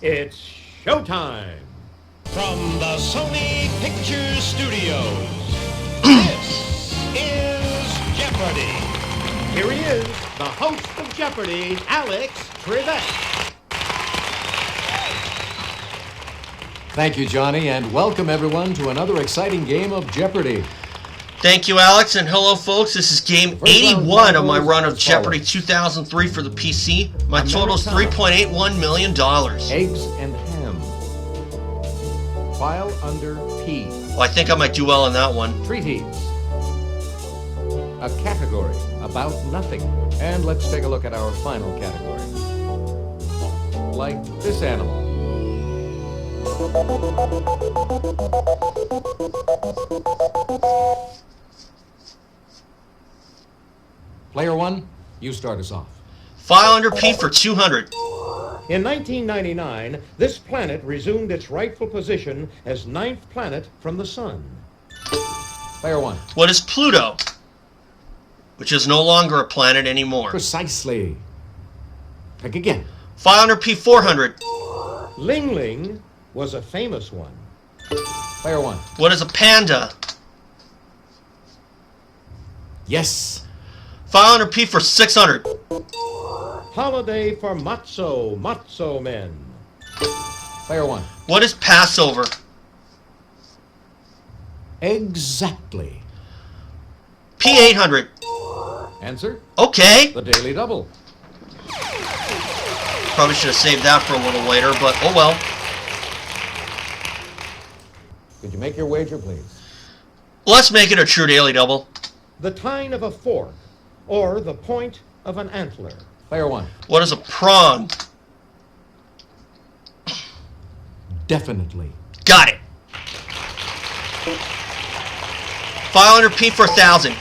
It's showtime! From the Sony Pictures Studios, this is Jeopardy! Here he is, the host of Jeopardy, Alex Trebek. Thank you, Johnny, and welcome everyone to another exciting game of Jeopardy! Thank you, Alex, and hello, folks. This is game 81 of my run of Jeopardy 2003 for the PC. My total is $3.81 million. Eggs and ham. File under P. Well, I think I might do well in that one. Treaties. A category about nothing. And let's take a look at our final category. Like this animal. Player one, you start us off. File under P for 200. In 1999, this planet resumed its rightful position as ninth planet from the sun. Player one. What is Pluto? Which is no longer a planet anymore. Precisely. Pick again. File under P 400. Ling Ling was a famous one. Player one. What is a panda? Yes. File under P for 600. Holiday for matzo men. Player one. What is Passover? Exactly. P 800. Answer? Okay. The Daily Double. Probably should have saved that for a little later, but oh well. Could you make your wager, please? Let's make it a true daily double. The tine of a fork, or the point of an antler. Player one. What is a prong? Definitely. Got it. File under P for 1,000.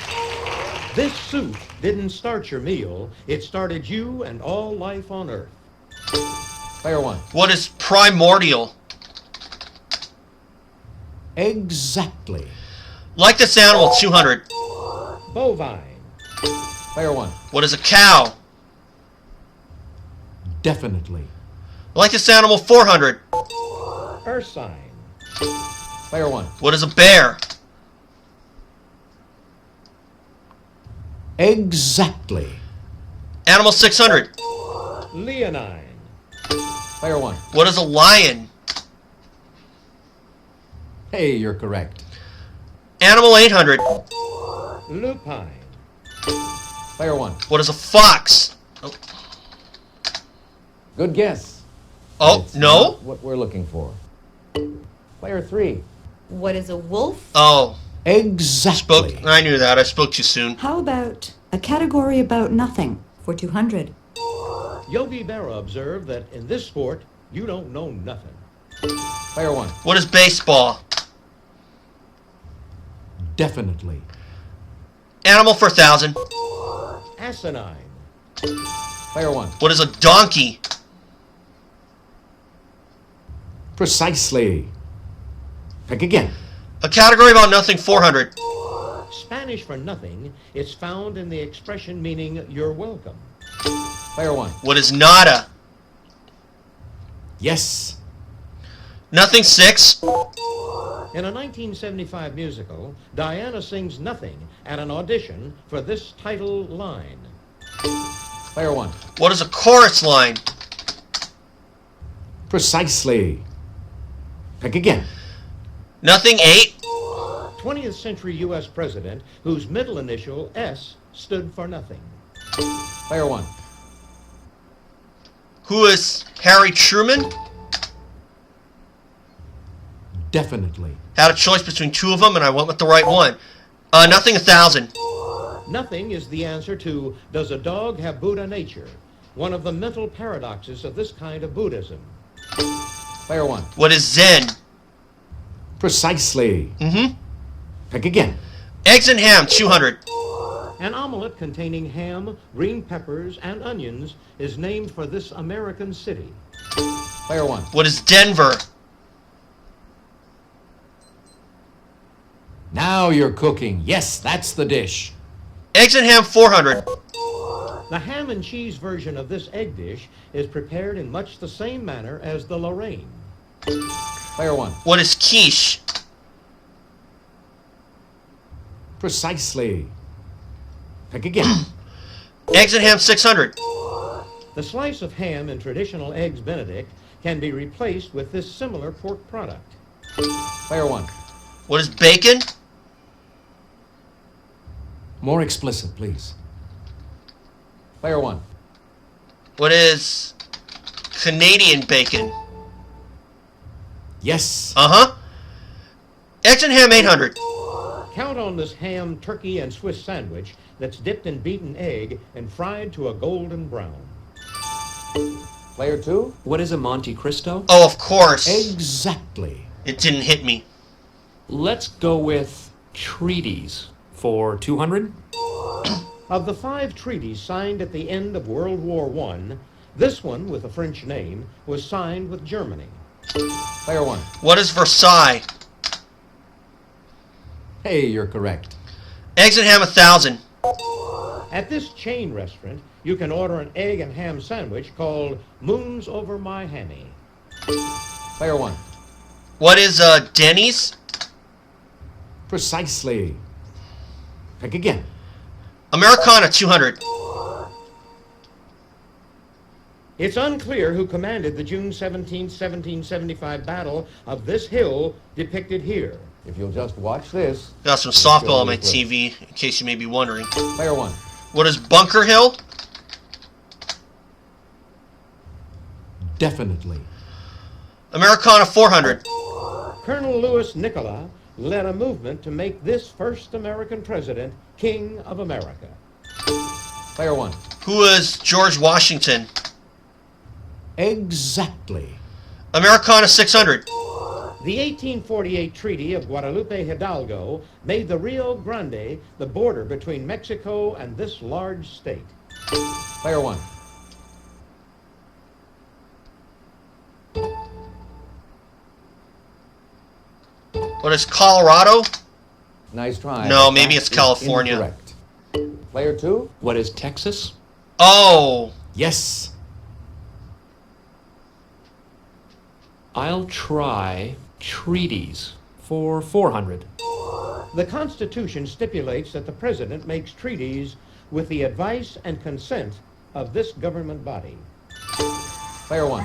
This soup didn't start your meal, it started you and all life on Earth. Player one. What is primordial? Exactly. Like this animal, 200. Bovine. Player one. What is a cow? Definitely. Like this animal, 400. Ursine. Player one. What is a bear? Exactly. Animal, 600. Leonine. Player one. What is a lion? Hey, you're correct. Animal, 800. Lupine. Player one. What is a fox? Oh, Good guess. It's no? not what we're looking for. Player three. What is a wolf? Oh, Exactly. I knew that. I spoke too soon. How about a category about nothing for 200? Yogi Berra observed that in this sport, you don't know nothing. Player one. What is baseball? Definitely. Animal for 1,000. Asinine. Player one. What is a donkey? Precisely. Pick again. A category about nothing, 400. Spanish for nothing, it's found in the expression meaning you're welcome. Player one. What is nada? Yes. Nothing, 6. In a 1975 musical, Diana sings nothing at an audition for this title line. Player one. What is a chorus line? Precisely. Pick again. Nothing, 8. 20th century U.S. president whose middle initial S stood for nothing. Player one. Who is Harry Truman? Definitely. Had a choice between two of them, and I went with the right one. Nothing, 1,000. Nothing is the answer to Does a Dog Have Buddha Nature? One of the mental paradoxes of this kind of Buddhism. Player one. What is Zen? Precisely. Mm-hmm. Pick again. Eggs and ham, 200. An omelet containing ham, green peppers, and onions is named for this American city. Player one. What is Denver? Now you're cooking. Yes, that's the dish. Eggs and ham, 400. The ham and cheese version of this egg dish is prepared in much the same manner as the Lorraine. Player 1. What is quiche? Precisely. Pick again. Eggs and ham 600. The slice of ham in traditional Eggs Benedict can be replaced with this similar pork product. Player 1. What is bacon? More explicit, please. Player 1. What is Canadian bacon? Yes. Uh-huh. Eggs and ham 800. Count on this ham, turkey, and Swiss sandwich that's dipped in beaten egg and fried to a golden brown. Player 2. What is a Monte Cristo? Oh, of course. Exactly. It didn't hit me. Let's go with treaties for 200. Of the 5 treaties signed at the end of World War I, this one, with a French name, was signed with Germany. Player 1. What is Versailles? Hey, you're correct. Eggs and ham 1000. At this chain restaurant, you can order an egg and ham sandwich called Moons Over My Hammy. Player 1. What is Denny's? Precisely. Pick again. Americana 200. It's unclear who commanded the June 17, 1775 Battle of this hill depicted here. If you'll just watch this. Got some softball on my TV, in case you may be wondering. Player 1. What is Bunker Hill? Definitely. Americana 400. Colonel Louis Nicola led a movement to make this first American president King of America. Player 1. Who is George Washington? Exactly. Americana 600. The 1848 Treaty of Guadalupe Hidalgo made the Rio Grande the border between Mexico and this large state. Player 1. What is Colorado? Nice try. No, but maybe that it's is California. Incorrect. Player 2. What is Texas? Oh, Yes. I'll try treaties for 400. The Constitution stipulates that the president makes treaties with the advice and consent of this government body. Player 1.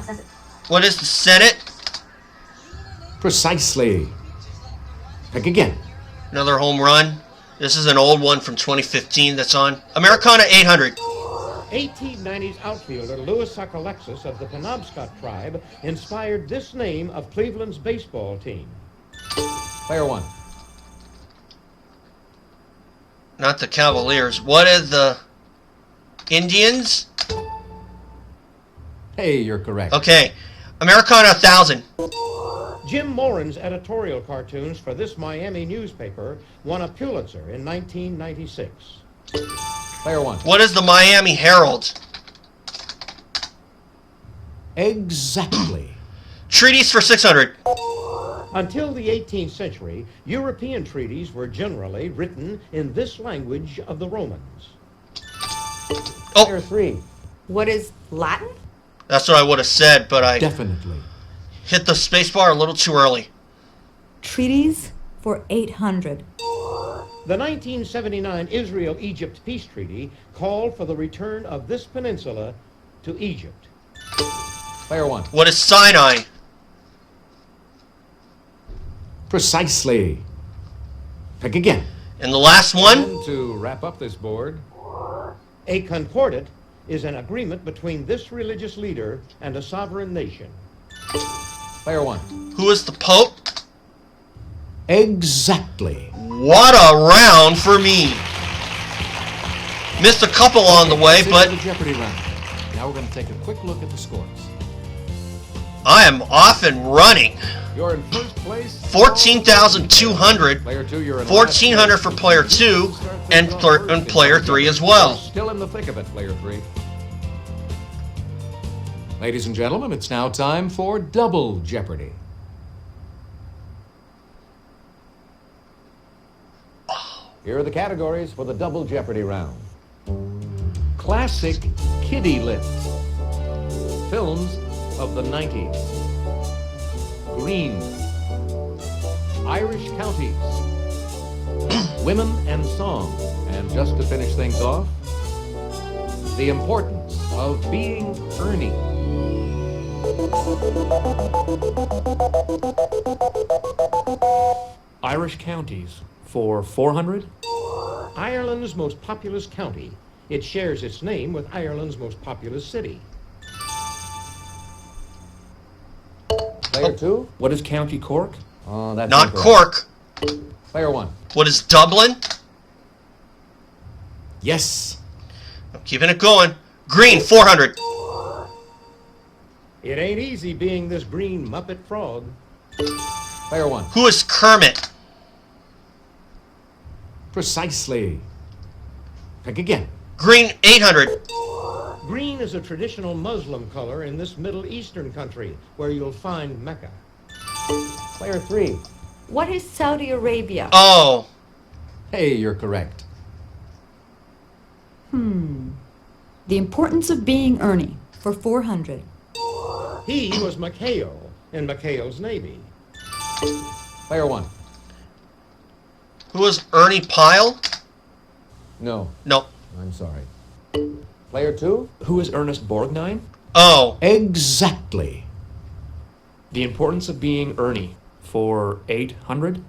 what is the Senate? Precisely. Pick again. Another home run. This is an old one from 2015 that's on. Americana 800. 1890s outfielder Louis Sockalexis of the Penobscot tribe inspired this name of Cleveland's baseball team. Player 1. Not the Cavaliers. What are the Indians? Hey, you're correct. Okay. Americana 1000. Jim Moran's editorial cartoons for this Miami newspaper won a Pulitzer in 1996. Player 1. What is the Miami Herald? Exactly. Treaties for 600. Until the 18th century, European treaties were generally written in this language of the Romans. Player Oh, 3. What is Latin? that's what I would have said, but I Definitely. hit the spacebar a little too early. Treaties for 800. The 1979 Israel-Egypt peace treaty called for the return of this peninsula to Egypt. Player 1. What is Sinai? Precisely. Pick again. And the last one? And to wrap up this board. A concordat is an agreement between this religious leader and a sovereign nation. Player 1. Who is the Pope? Exactly. What a round for me. Missed a couple on the way, That's it but for the Jeopardy round. Now we're going to take a quick look at the scores. I am off and running. You're in first place. 14,200. Player 2, you're in 1,400 last for place. player 2 and, and player 3 as You're well. still in the thick of it, player 3. Ladies and gentlemen, it's now time for Double Jeopardy. Here are the categories for the Double Jeopardy round. Classic kiddie lit. Films of the 90s. Green. Irish counties. Women and song. And just to finish things off, the importance of being Ernie. Irish counties for 400. Ireland's most populous county. It shares its name with Ireland's most populous city. Player 2? What is County Cork? Oh, that's Not incorrect. Cork. Player 1. What is Dublin? Yes. I'm keeping it going. Green, 400. It ain't easy being this green Muppet frog. Player 1. Who is Kermit? Precisely. Pick again. Green, 800. Green is a traditional Muslim color in this Middle Eastern country where you'll find Mecca. Player 3. What is Saudi Arabia? Oh, Hey, you're correct. The importance of being Ernie for 400. He was Maceo in Maceo's Navy. Player 1. who is Ernie Pyle? No, No. I'm sorry. Player 2? Who is Ernest Borgnine? Oh, Exactly. The importance of being Ernie for 800.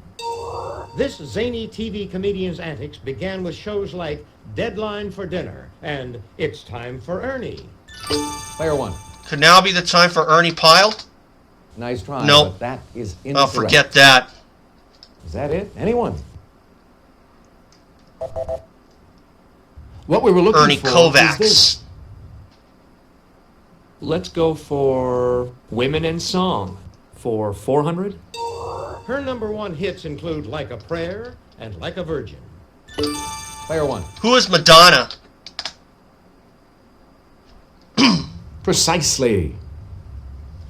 This zany TV comedian's antics began with shows like Deadline for Dinner and It's Time for Ernie. Player 1. could now be the time for Ernie Pyle? Nice try, Nope. but that is Oh, incorrect. forget that. Is that it? Anyone? What we were looking Ernie for is Kovacs. this. Let's go for Women in Song for 400. Her number one hits include Like a Prayer and Like a Virgin. Player 1. Who is Madonna? Precisely.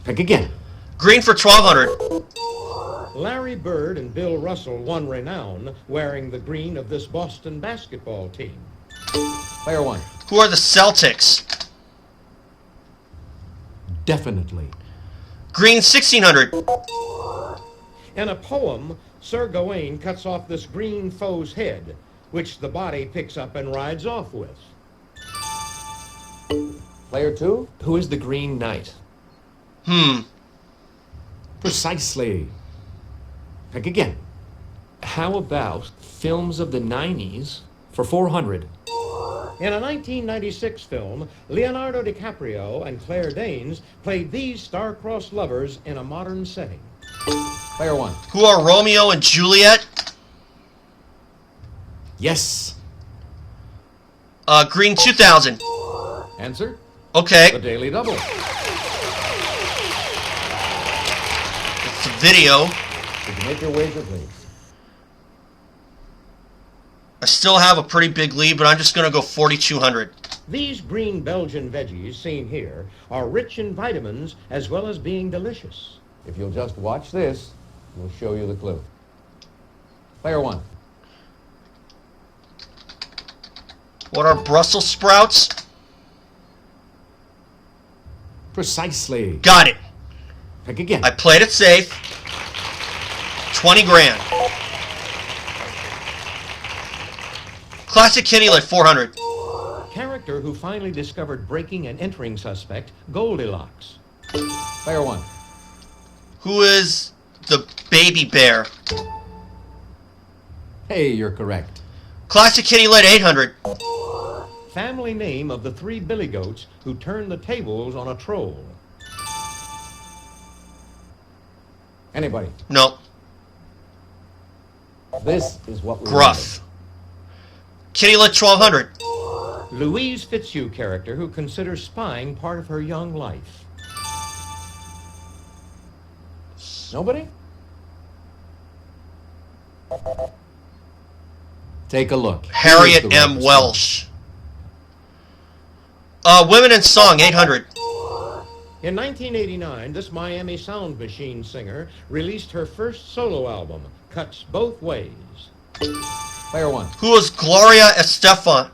Pick again. Green for 1200. Larry Bird and Bill Russell won renown wearing the green of this Boston basketball team. Player 1. Who are the Celtics? Definitely. Green 1600. In a poem, Sir Gawain cuts off this green foe's head, which the body picks up and rides off with. Player 2? Who is the Green Knight? Precisely. Pick again. How about films of the 90s for 400? In a 1996 film, Leonardo DiCaprio and Claire Danes played these star-crossed lovers in a modern setting. Player 1. Who are Romeo and Juliet? Yes. Green 2000. Answer? The Okay, Daily Double. it's a video. Did you make your wager, please? I still have a pretty big lead, but I'm just going to go 4200. These green Belgian veggies seen here are rich in vitamins as well as being delicious. If you'll just watch this, we'll show you the clue. Player 1. What are Brussels sprouts? Precisely. Got it. Pick again. I played it safe. 20 grand. Classic Kitty Lit 400. Character who finally discovered breaking and entering suspect, Goldilocks. Player 1. Who is the baby bear? Hey, you're correct. Classic Kitty Lit 800. Family name of the three billy goats who turned the tables on a troll. Anybody? No. This is what we Gruff. Kitty Lit 1200. Louise Fitzhugh character who considers spying part of her young life. wanted. Nobody? Take a look. Here's Harriet the M. right Welsh. Women in Song 800. In 1989, this Miami Sound Machine singer released her first solo album, Cuts Both Ways. response. Player 1. Who is Gloria Estefan?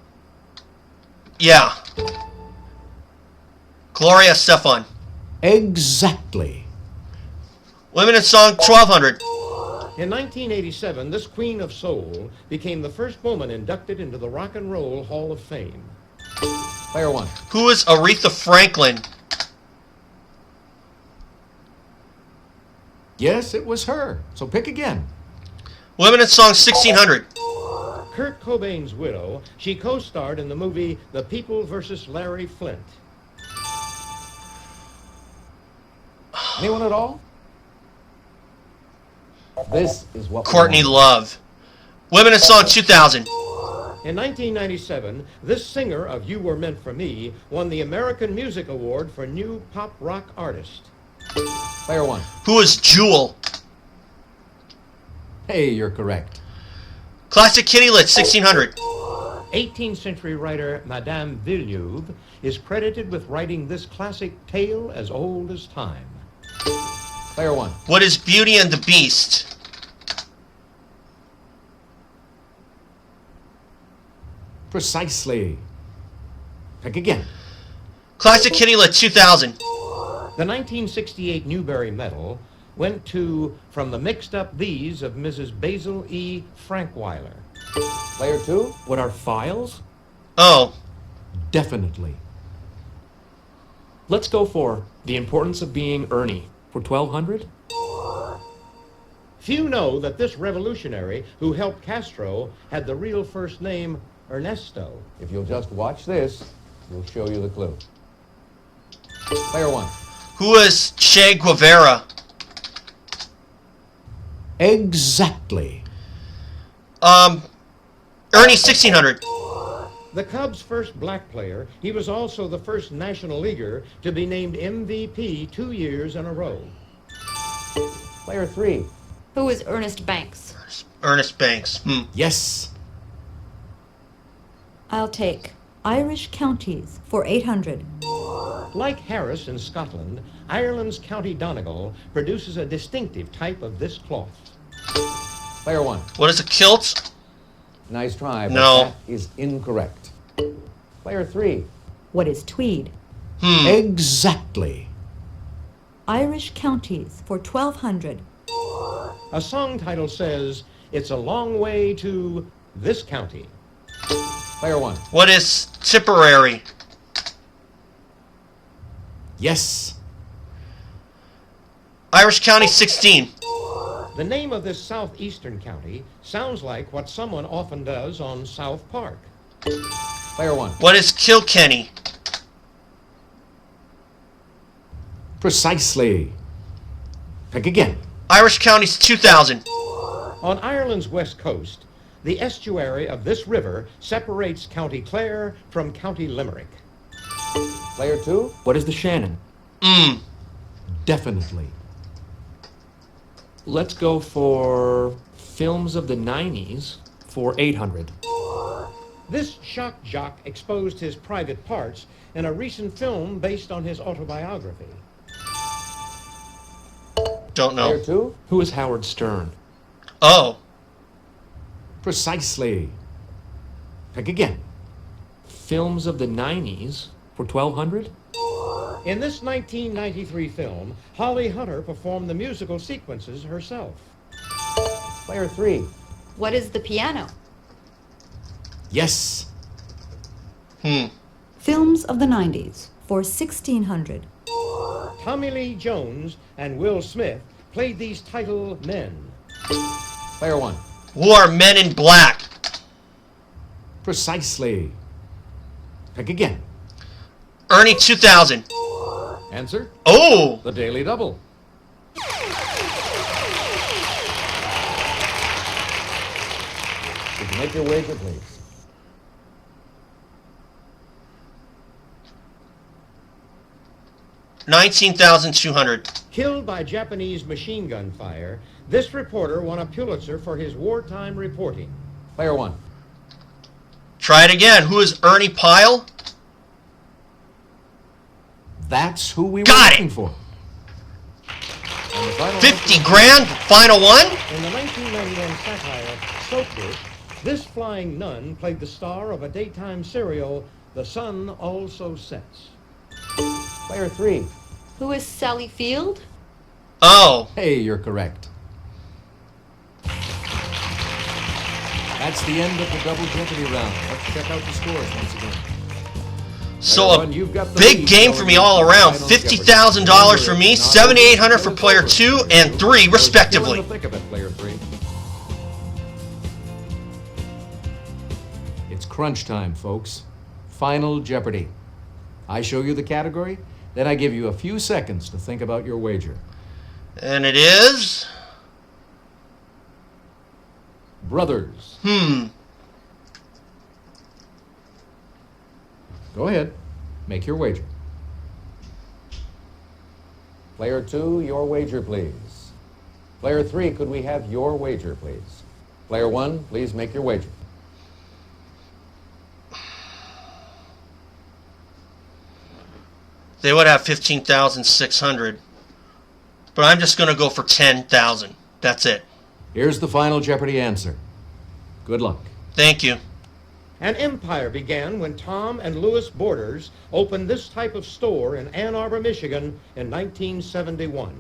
Yeah. Gloria Estefan. Exactly. Women in Song 1200. In 1987, this Queen of Soul became the first woman inducted into the Rock and Roll Hall of Fame. Player one. Who is Aretha Franklin? Yes, it was her. So pick again. Women in Song 1600. Kurt Cobain's widow, she co-starred in the movie The People vs. Larry Flint. Anyone at all? This is what Courtney we want. Love. Women in Song 2000. In 1997, this singer of You Were Meant for Me won the American Music Award for New Pop Rock Artist. Player one. Who is Jewel? Hey, you're correct. Classic Kitty Lit 1600. 18th century writer Madame Villeneuve is credited with writing this classic tale as old as time. Player one. What is Beauty and the Beast? Precisely. Pick again. Classic Kitty Lit 2000. The 1968 Newbery Medal went to From the Mixed Up These of Mrs. Basil E. Frankweiler. Player two. What are files? Oh, Definitely. Let's go for The Importance of Being Ernie for 1200. Few know that this revolutionary who helped Castro had the real first name Ernesto. If you'll just watch this, we'll show you the clue. Player one. who is Che Guevara? Exactly. Ernie 1600. The Cubs' first black player, he was also the first National Leaguer to be named MVP 2 years in a row. Player three. Who is Ernest Banks? Ernest Banks. Yes. I'll take Irish counties for 800. Like Harris in Scotland, Ireland's County Donegal produces a distinctive type of this cloth. Player one. What is a kilt? Nice try, but No. that is incorrect. Player three. What is tweed? Exactly. Irish counties for 1200. A song title says, "It's a long way to this county." Player one. What is Tipperary? Yes. Irish County 16. The name of this southeastern county sounds like what someone often does on South Park. Player one. What is Kilkenny? Precisely. Pick again. Irish County's 2000. On Ireland's west coast, the estuary of this river separates County Clare from County Limerick. Player two. What is the Shannon? Definitely. Let's go for films of the 90s for 800. This shock jock exposed his private parts in a recent film based on his autobiography. Don't Player know. two. Who is Howard Stern? Oh, Precisely. Pick again. Films of the 90s for 1200. In this 1993 film, Holly Hunter performed the musical sequences herself. Player three. What is the piano? Yes. Films of the 90s for 1600. Tommy Lee Jones and Will Smith played these title men. Player one. who are Men in Black? Precisely. Pick again. Ernie 2000. Answer. Oh, The Daily Double. Would you make your wager, please? $19,200. Killed by Japanese machine gun fire, this reporter won a Pulitzer for his wartime reporting. Player one. Try it again. Who is Ernie Pyle? That's who we were Got looking it. for. And the final 50 grand? Final one? In the 1991 satire Soapdish, this flying nun played the star of a daytime serial, The sun also sets. Player 3. Who is Sally Field? Oh, Hey, you're correct. That's the end of the double Jeopardy round. Let's check out the scores once again. so Player a one, you've got the big lead game going for me into all the around. final Jeopardy. $50,000 for me, $7,800 for player 2, and 3 You're still in respectively. the thick of it, player 3. It's crunch time, folks. Final Jeopardy. I show you the category, then I give you a few seconds to think about your wager. And it is... Brothers. Go ahead. Make your wager. Player 2, your wager, please. Player 3, could we have your wager, please? Player 1, please make your wager. They would have 15,600. But I'm just going to go for 10,000. That's it. Here's the final Jeopardy answer. Good luck. Thank you. An empire began when Tom and Louis Borders opened this type of store in Ann Arbor, Michigan in 1971.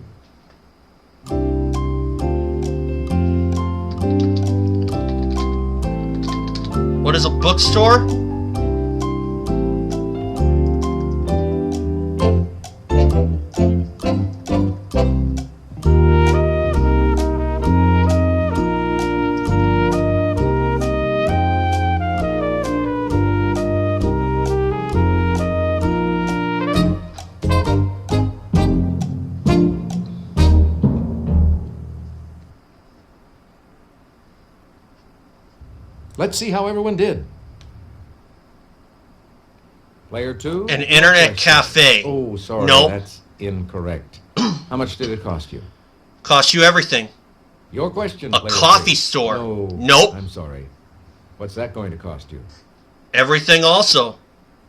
What is a bookstore? Let's see how everyone did. Player 2. An internet question. cafe. Oh, sorry. Nope. That's incorrect. How much did it cost you? Cost you everything. Your question, A player coffee 3. store. No. Nope. I'm sorry. What's that going to cost you? Everything also.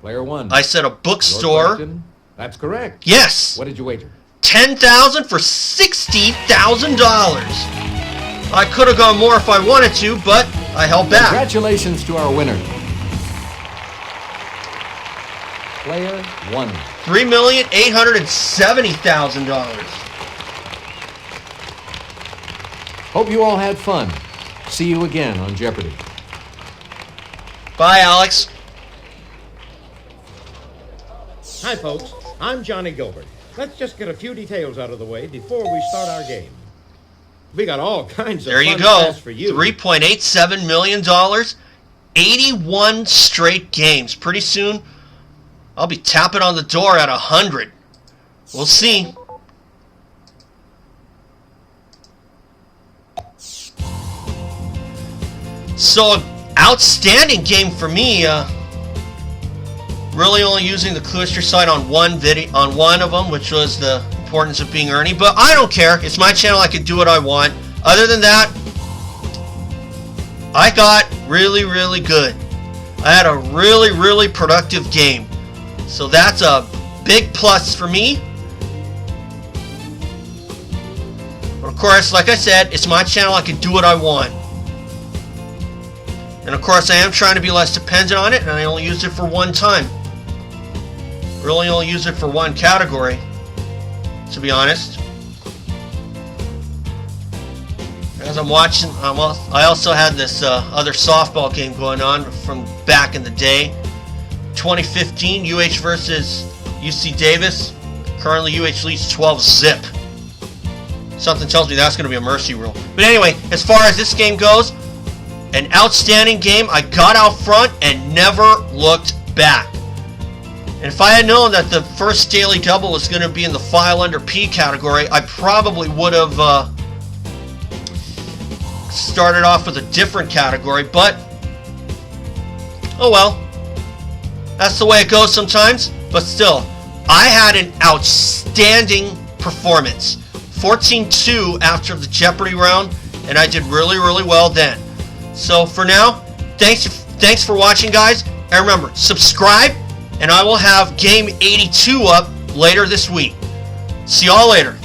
Player 1. I said a Your bookstore. question? That's correct. Yes. What did you wager? 10,000 for $60,000. I could have gone more if I wanted to, but I held back. Congratulations to our winner. Player 1. $3,870,000. Hope you all had fun. See you again on Jeopardy. Bye, Alex. Hi, folks. I'm Johnny Gilbert. Let's just get a few details out of the way before we start our game. We got all kinds of There you fun go. tests for you. $3.87 million. 81 straight games. Pretty soon, I'll be tapping on the door at 100. We'll see. So, outstanding game for me. Really only using the clue history site on one of them, which was the importance of being Ernie. But I don't care. It's my channel. I can do what I want. Other than that, I got really, really good. I had a really, really productive game. So that's a big plus for me. But of course, like I said, it's my channel. I can do what I want. And of course, I am trying to be less dependent on it, and I only use it for one time. Really only use it for one category, to be honest. As I'm watching, I also had this other softball game going on from back in the day. 2015, UH versus UC Davis. Currently, UH leads 12-zip. Something tells me that's going to be a mercy rule. But anyway, as far as this game goes, an outstanding game. I got out front and never looked back. And if I had known that the first daily double was going to be in the file under P category, I probably would have started off with a different category. But, oh well. That's the way it goes sometimes. But still, I had an outstanding performance. 14-2 after the Jeopardy round, and I did really, really well then. So for now, thanks for watching, guys. And remember, subscribe, and I will have Game 82 up later this week. See y'all later.